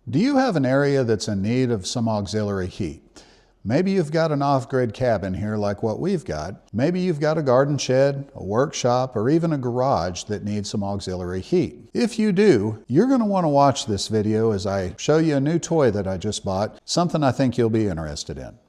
Do you have an area that's in need of some auxiliary heat? Maybe you've got an off-grid cabin here like what we've got. Maybe you've got a garden shed, a workshop, or even a garage that needs some auxiliary heat. If you do, you're going to want to watch this video as I show you a new toy that I just bought, something I think you'll be interested in.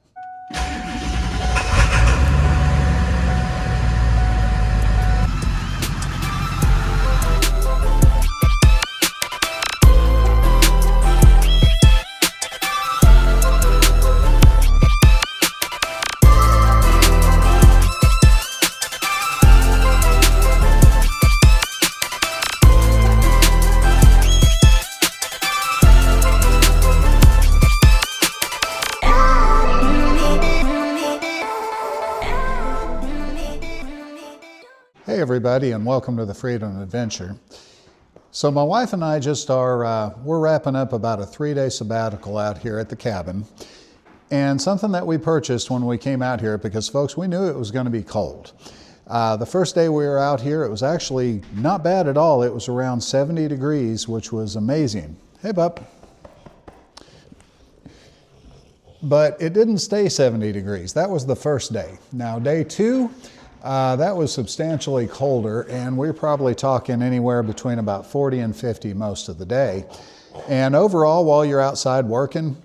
Hey everybody, and welcome to the Freedom Adventure. So my wife and I just we're wrapping up about a 3-day sabbatical out here at the cabin, and something that we purchased when we came out here, because folks, we knew it was going to be cold. The first day we were out here, it was actually not bad at all. It was around 70 degrees, which was amazing. Hey bub. But it didn't stay 70 degrees. That was the first day. Now day two, that was substantially colder, and we're probably talking anywhere between about 40 and 50 most of the day. And overall, while you're outside working,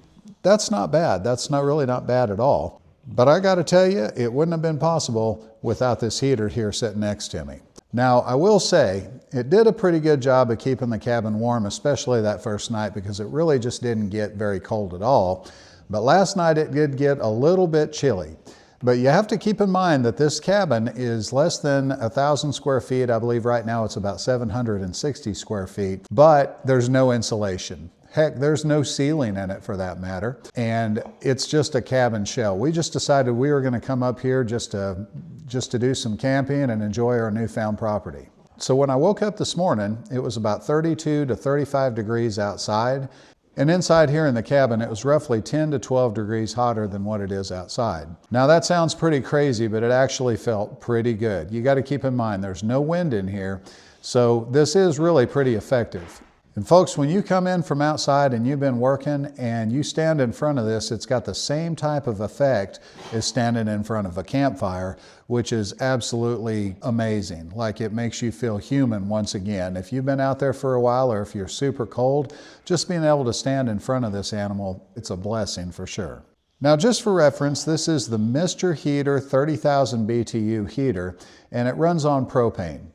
that's not bad. That's really not bad at all. But I got to tell you, it wouldn't have been possible without this heater here sitting next to me. Now, I will say, it did a pretty good job of keeping the cabin warm, especially that first night, because it really just didn't get very cold at all. But last night it did get a little bit chilly. But you have to keep in mind that this cabin is less than 1,000 square feet. I believe right now it's about 760 square feet, but there's no insulation. Heck, there's no ceiling in it for that matter. And it's just a cabin shell. We just decided we were going to come up here just to do some camping and enjoy our newfound property. So when I woke up this morning, it was about 32 to 35 degrees outside. And inside here in the cabin, it was roughly 10 to 12 degrees hotter than what it is outside. Now that sounds pretty crazy, but it actually felt pretty good. You got to keep in mind, there's no wind in here, so this is really pretty effective. And folks, when you come in from outside and you've been working and you stand in front of this, it's got the same type of effect as standing in front of a campfire, which is absolutely amazing. Like, it makes you feel human once again. If you've been out there for a while, or if you're super cold, just being able to stand in front of this animal, it's a blessing for sure. Now, just for reference, this is the Mr. Heater 30,000 BTU heater, and it runs on propane.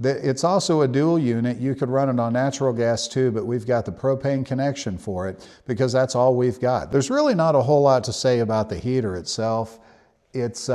It's also a dual unit. You could run it on natural gas too, but we've got the propane connection for it because that's all we've got. There's really not a whole lot to say about the heater itself. It's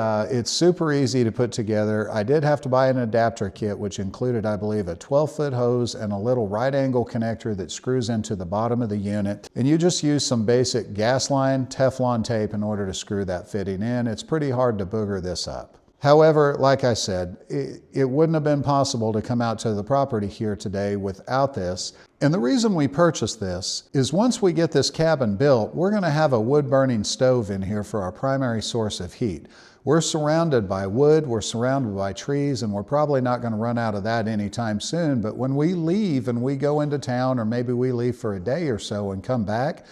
super easy to put together. I did have to buy an adapter kit, which included, I believe, a 12-foot hose and a little right angle connector that screws into the bottom of the unit. And you just use some basic gas line Teflon tape in order to screw that fitting in. It's pretty hard to booger this up. However, like I said, it wouldn't have been possible to come out to the property here today without this. And the reason we purchased this is once we get this cabin built, we're going to have a wood-burning stove in here for our primary source of heat. We're surrounded by wood, we're surrounded by trees, and we're probably not going to run out of that anytime soon. But when we leave and we go into town, or maybe we leave for a day or so and come back,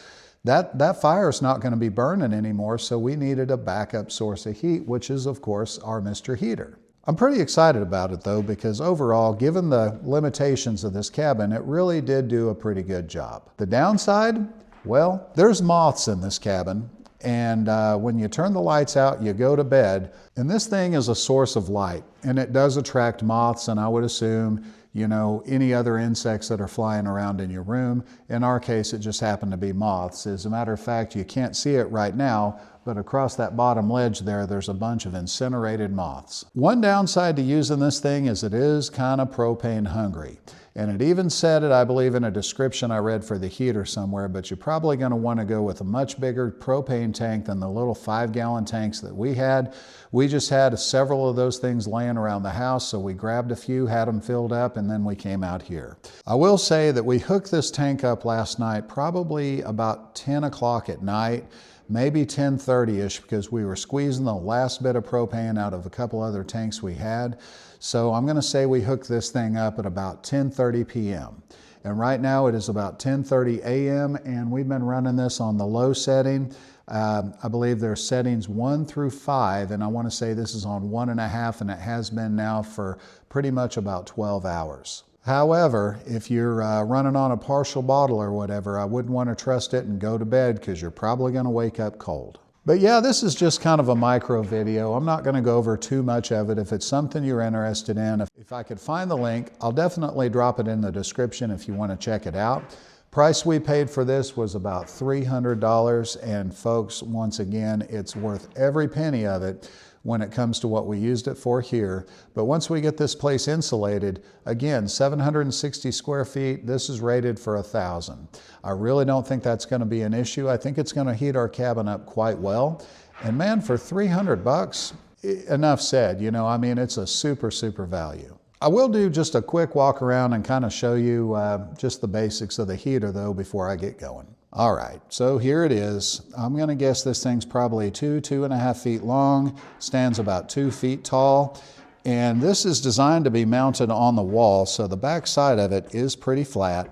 that fire is not going to be burning anymore, so we needed a backup source of heat, which is, of course, our Mr. Heater. I'm pretty excited about it, though, because overall, given the limitations of this cabin, it really did do a pretty good job. The downside? Well, there's moths in this cabin, and when you turn the lights out, you go to bed, and this thing is a source of light, and it does attract moths, and I would assume, you know, any other insects that are flying around in your room. In our case, it just happened to be moths. As a matter of fact, you can't see it right now, but across that bottom ledge there's a bunch of incinerated moths. One downside to using this thing is it is kind of propane hungry. And it even said it, I believe, in a description I read for the heater somewhere, but you're probably going to want to go with a much bigger propane tank than the little 5-gallon tanks that we had. We just had several of those things laying around the house, so we grabbed a few, had them filled up, and then we came out here. I will say that we hooked this tank up last night, probably about 10 o'clock at night. maybe 10:30-ish, because we were squeezing the last bit of propane out of a couple other tanks we had. So I'm going to say we hooked this thing up at about 10:30 p.m. And right now it is about 10:30 a.m. and we've been running this on the low setting. I believe there's settings 1 through 5, and I want to say this is on 1.5, and it has been now for pretty much about 12 hours. However, if you're running on a partial bottle or whatever, I wouldn't want to trust it and go to bed because you're probably going to wake up cold. But yeah, this is just kind of a micro video. I'm not going to go over too much of it. If it's something you're interested in, if I could find the link, I'll definitely drop it in the description if you want to check it out. Price we paid for this was about $300, and folks, once again, it's worth every penny of it when it comes to what we used it for here. But once we get this place insulated, again, 760 square feet, this is rated for 1,000. I really don't think that's going to be an issue. I think it's going to heat our cabin up quite well. And man, for 300 bucks, enough said, you know, I mean, it's a super, super value. I will do just a quick walk around and kind of show you just the basics of the heater though before I get going. All right, so here it is. I'm gonna guess this thing's probably 2.5 feet long, stands about 2 feet tall, and this is designed to be mounted on the wall, so the back side of it is pretty flat.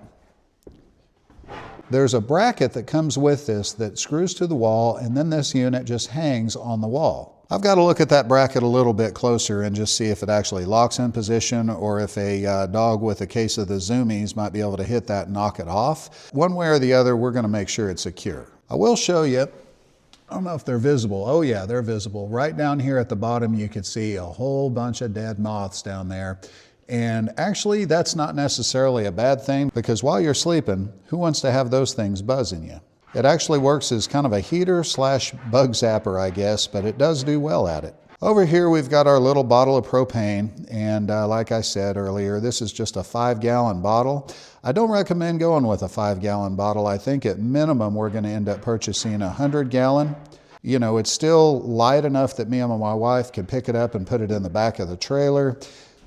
There's a bracket that comes with this that screws to the wall, and then this unit just hangs on the wall. I've got to look at that bracket a little bit closer and just see if it actually locks in position or if a dog with a case of the zoomies might be able to hit that and knock it off. One way or the other, we're going to make sure it's secure. I will show you, I don't know if they're visible. Oh yeah, they're visible. Right down here at the bottom, you can see a whole bunch of dead moths down there. And actually, that's not necessarily a bad thing because while you're sleeping, who wants to have those things buzzing you? It actually works as kind of a heater slash bug zapper, I guess, but it does do well at it. Over here, we've got our little bottle of propane. And like I said earlier, this is just a 5-gallon bottle. I don't recommend going with a 5-gallon bottle. I think at minimum, we're going to end up purchasing a 100-gallon. You know, it's still light enough that me and my wife can pick it up and put it in the back of the trailer,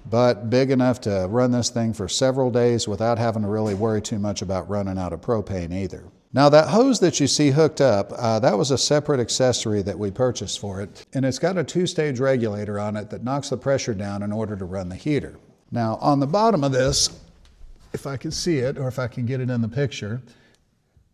but big enough to run this thing for several days without having to really worry too much about running out of propane either. Now that hose that you see hooked up, that was a separate accessory that we purchased for it. And it's got a 2-stage regulator on it that knocks the pressure down in order to run the heater. Now on the bottom of this, if I can see it, or if I can get it in the picture,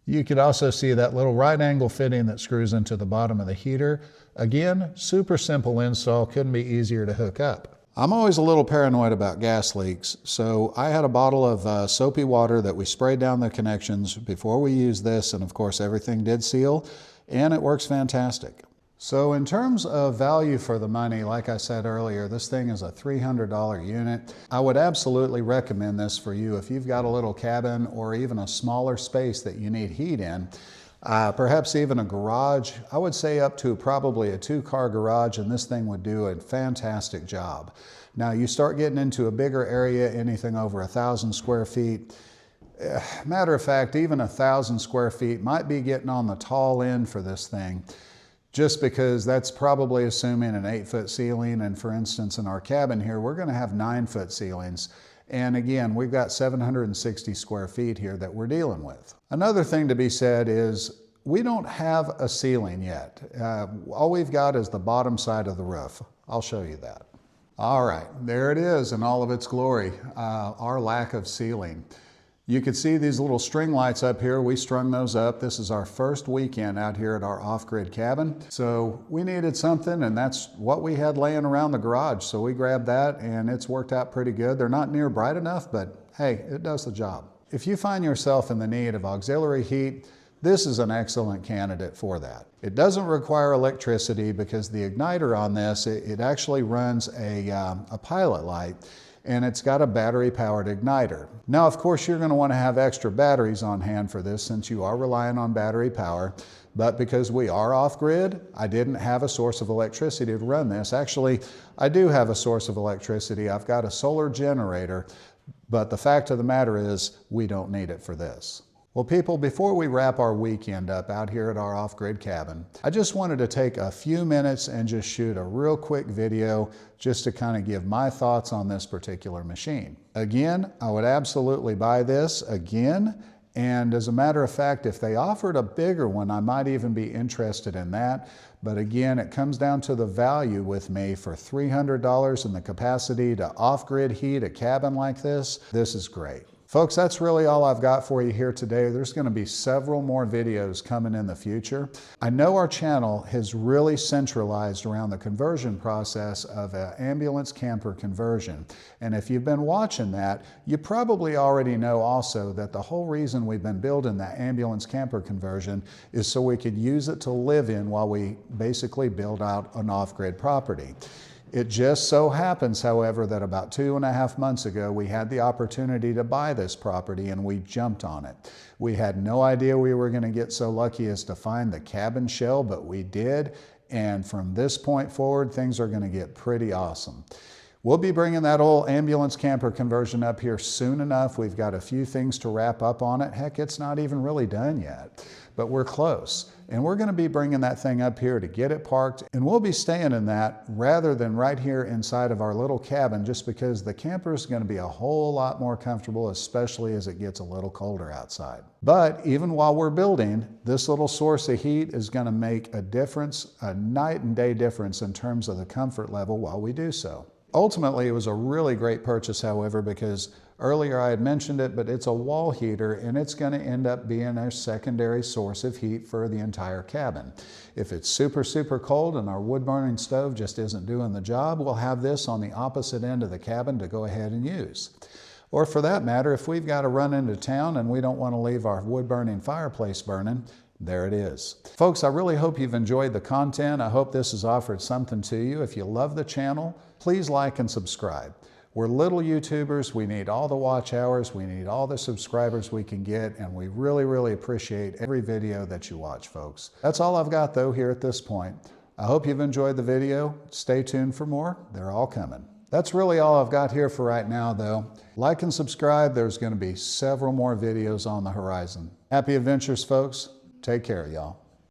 you could also see that little right angle fitting that screws into the bottom of the heater. Again, super simple install, couldn't be easier to hook up. I'm always a little paranoid about gas leaks, so I had a bottle of soapy water that we sprayed down the connections before we used this, and of course everything did seal, and it works fantastic. So in terms of value for the money, like I said earlier, this thing is a $300 unit. I would absolutely recommend this for you if you've got a little cabin or even a smaller space that you need heat in. Perhaps even a garage. I would say up to probably a 2-car garage, and this thing would do a fantastic job. Now you start getting into a bigger area, anything over 1,000 square feet. Matter of fact, even 1,000 square feet might be getting on the tall end for this thing, just because that's probably assuming an 8-foot ceiling. And for instance, in our cabin here, we're going to have 9-foot ceilings. And again, we've got 760 square feet here that we're dealing with. Another thing to be said is we don't have a ceiling yet. All we've got is the bottom side of the roof. I'll show you that. All right, there it is in all of its glory, our lack of ceiling. You can see these little string lights up here. We strung those up. This is our first weekend out here at our off-grid cabin. So we needed something, and that's what we had laying around the garage. So we grabbed that, and it's worked out pretty good. They're not near bright enough, but hey, it does the job. If you find yourself in the need of auxiliary heat, this is an excellent candidate for that. It doesn't require electricity because the igniter on this, it actually runs a pilot light, and it's got a battery-powered igniter. Now, of course, you're going to want to have extra batteries on hand for this since you are relying on battery power. But because we are off-grid, I didn't have a source of electricity to run this. Actually, I do have a source of electricity. I've got a solar generator, but the fact of the matter is we don't need it for this. Well, people, before we wrap our weekend up out here at our off-grid cabin, I just wanted to take a few minutes and just shoot a real quick video just to kind of give my thoughts on this particular machine. Again, I would absolutely buy this again. And as a matter of fact, if they offered a bigger one, I might even be interested in that. But again, it comes down to the value with me. For $300 and the capacity to off-grid heat a cabin like this, this is great. Folks, that's really all I've got for you here today. There's going to be several more videos coming in the future. I know our channel has really centralized around the conversion process of an ambulance camper conversion. And if you've been watching that, you probably already know also that the whole reason we've been building that ambulance camper conversion is so we could use it to live in while we basically build out an off-grid property. It just so happens, however, that about 2.5 months ago, we had the opportunity to buy this property and we jumped on it. We had no idea we were going to get so lucky as to find the cabin shell, but we did. And from this point forward, things are going to get pretty awesome. We'll be bringing that old ambulance camper conversion up here soon enough. We've got a few things to wrap up on it. Heck, it's not even really done yet, but we're close. And we're going to be bringing that thing up here to get it parked, and we'll be staying in that rather than right here inside of our little cabin, just because the camper is going to be a whole lot more comfortable, especially as it gets a little colder outside. But even while we're building, this little source of heat is going to make a difference, a night and day difference in terms of the comfort level while we do so. Ultimately, it was a really great purchase, however, because earlier I had mentioned it, but it's a wall heater and it's going to end up being our secondary source of heat for the entire cabin. If it's super, super cold and our wood burning stove just isn't doing the job, we'll have this on the opposite end of the cabin to go ahead and use. Or for that matter, if we've got to run into town and we don't want to leave our wood burning fireplace burning, there it is. Folks, I really hope you've enjoyed the content. I hope this has offered something to you. If you love the channel, please like and subscribe. We're little YouTubers. We need all the watch hours. We need all the subscribers we can get, and we really, really appreciate every video that you watch, folks. That's all I've got, though, here at this point. I hope you've enjoyed the video. Stay tuned for more. They're all coming. That's really all I've got here for right now, though. Like and subscribe. There's going to be several more videos on the horizon. Happy adventures, folks. Take care, y'all.